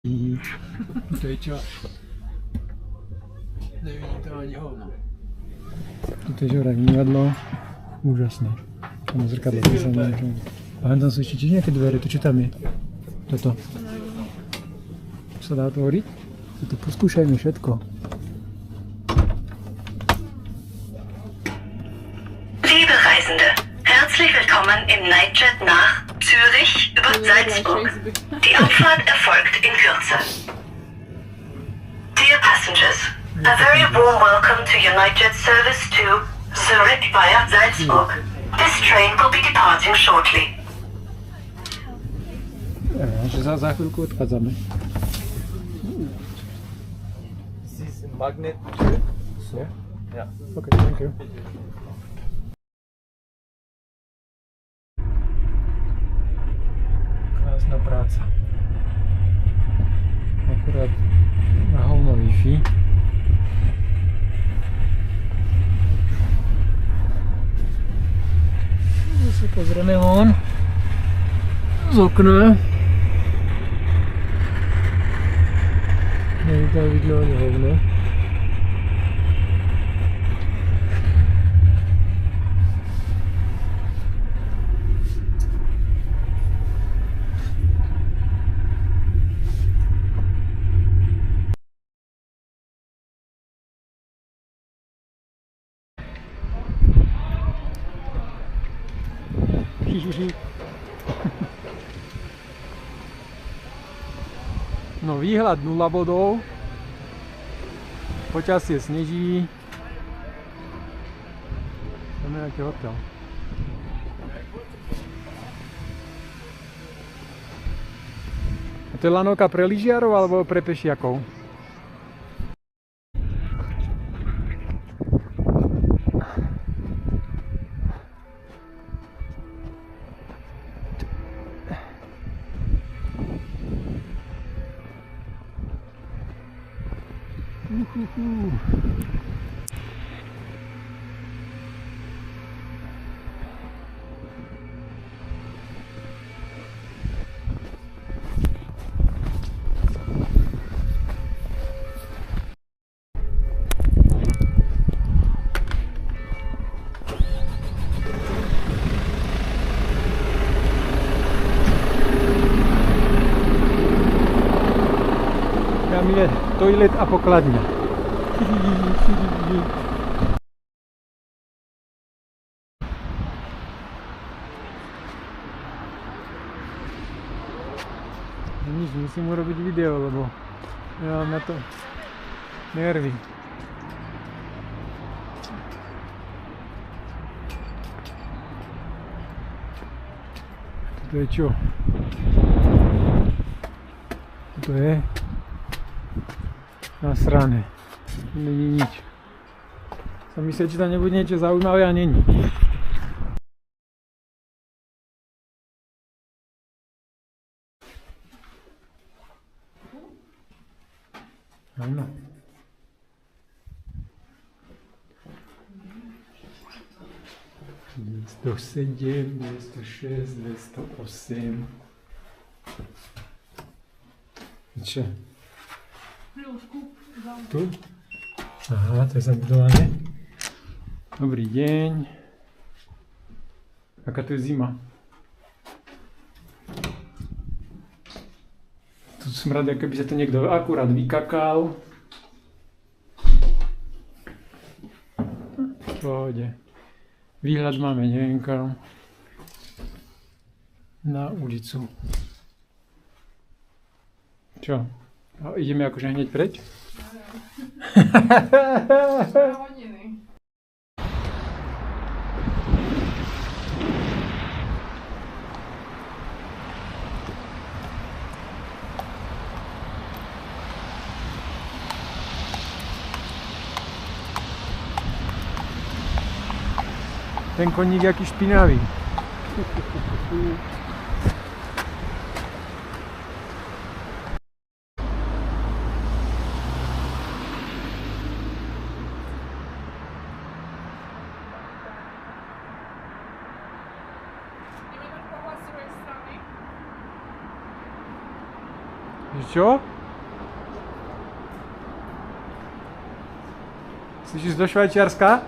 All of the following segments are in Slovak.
To je čo? Nevidím to ani hovno. Toto je žorák mývadlo. Úžasné. Tam zrkadlo, to sa neviem. A tam sú ešte tiež nejaké dvere, to čo tam je? Toto. Sa dá otvoriť? Toto poskúšajme všetko. Liebe Reisende, herzlich willkommen im Nightjet nach Zürich über Salzburg. Die Abfahrt erfolgt in Kürze. Dear passengers, a very warm welcome to your Nightjet service to Zurich via Salzburg. This train will be departing shortly. Že za chvíľku odchádzame. This is magnet. Yeah? Yeah. Okay, thank you. Krásna práca. Akurát na hovno Wi-Fi. Si pozrieme von z okna. Nie je tam vidno ani hovno. No výhľad 0 bodov, počasie sneží, tam je nejaký hotel. A to je lanovka pre lyžiarov alebo pre pešiakov? Tam je toilet a pokladňa. Nič, musím urobiť video, lebo ja mám na to nervy. Toto je čo? Toto je nasrané. Není nič. Som myslel, či tam nebude niečo zaujímavé a není. Áno. Dvesto sedem, 206, 208. Čo? Tu? Aha, to je zabudované. Dobrý deň. Aká to je zima? Tu som rád, keby sa to niekto akurát vykakal. V pohode. Výhľad máme, neviem kam. Na ulicu. Čo? A ideme akože hneď preč? Ten koník jaký špinavý. Čo? Chceš ísť do Švajčiarska?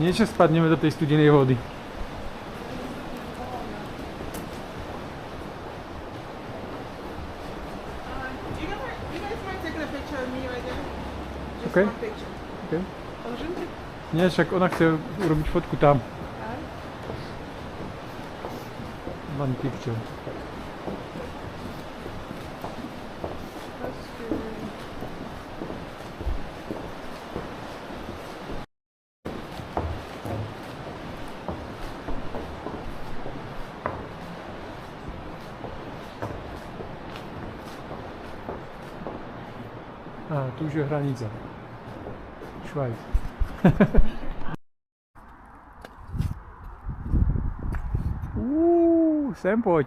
Niečo spadneme do tej studenej vody. OK. OK. Nie, však ona chce urobiť fotku tam. One picture. A, tu už je hranica. Švajc. Sem poď.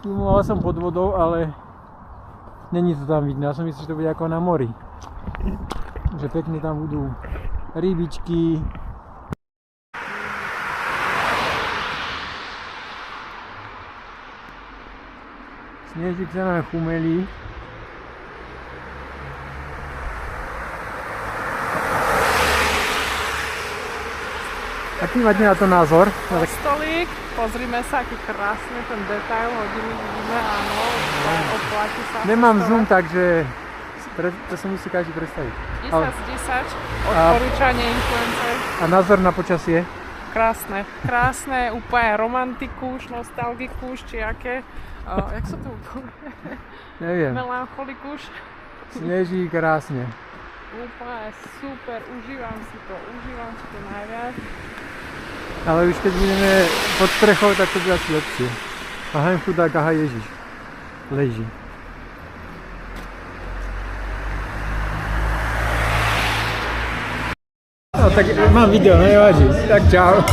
Filmoval som pod vodou, ale není to tam vidno. Ja som myslel, že to bude ako na mori. Že pekne tam budú rybičky. Snežík sa nám chumelí. Aký máte na to názor? Stolík, pozrime sa, aký krásny ten detail, hodiny vidíme, áno, oplatí sa. Nemám zoom, takže to sa musí každý predstaviť. 10 z 10, odporúčanie influencer. A názor na počasie? Krásne, krásne, úplne romantikuš, nostalgikuš, či aké, jak sa to úplne? Neviem. Melancholikuš. Sneží krásne. Úplne super, užívam si to najviac. Ale už keď budeme pod strechou, tak to bude asi lepšie. Aha, chudák, aha Ježiš. Leží. No tak mám video, nevadí. Tak čau.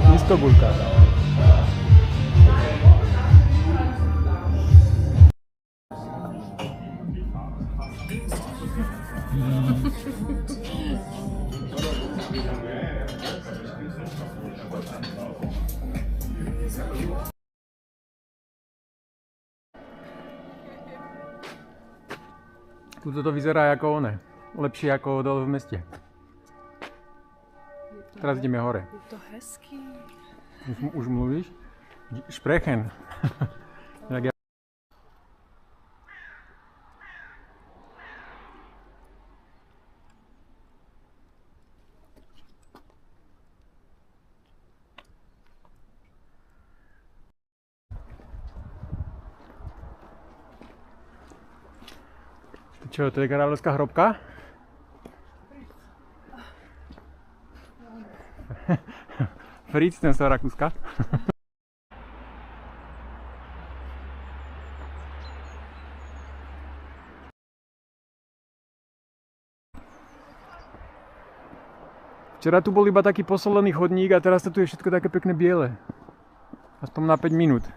Niskogórka. Tuto to vyzerá ako one. Lepšie ako dole v meste. Teraz ideme hore. Je to hezký. Už mluvíš? Sprechen. Čo, to je kráľovská hrobka? Fritz, ten z toho Rakúska. Včera tu bol iba taký posolený chodník a teraz to tu je všetko také pekné biele. Aspoň na 5 minút.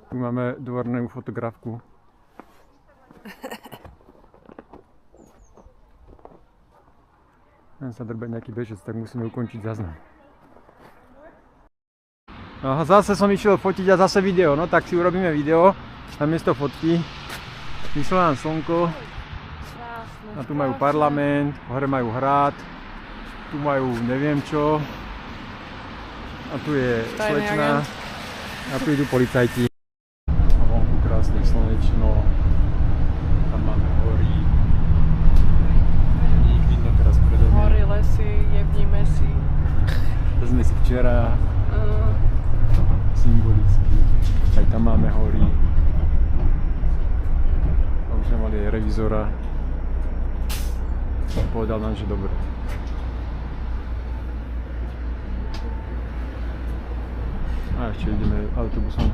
Tu máme dvornú fotografku. Chcem sa drbať nejaký bežec, tak musíme ukončiť záznam. No a zase som išiel fotiť a zase video, no tak si urobíme video namiesto fotky. Vyšlo nám slnko. A tu majú parlament, hore majú hrad, tu majú neviem čo. A tu je slečna. A tu idú policajti. A vonku krásne slenečno. Tam máme hory. Ich vidno teraz predo mňa. Hory, lesy, jebníme si. To sme si včera. Symbolicky. Aj tam máme hory. A už sme mali aj revizora. Povedal nám, že dobre. A ešte ideme autobusom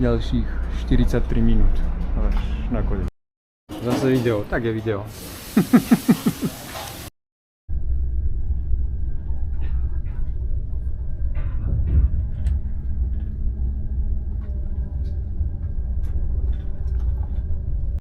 ďalších 43 minút až na koniec. Zase video, tak je video.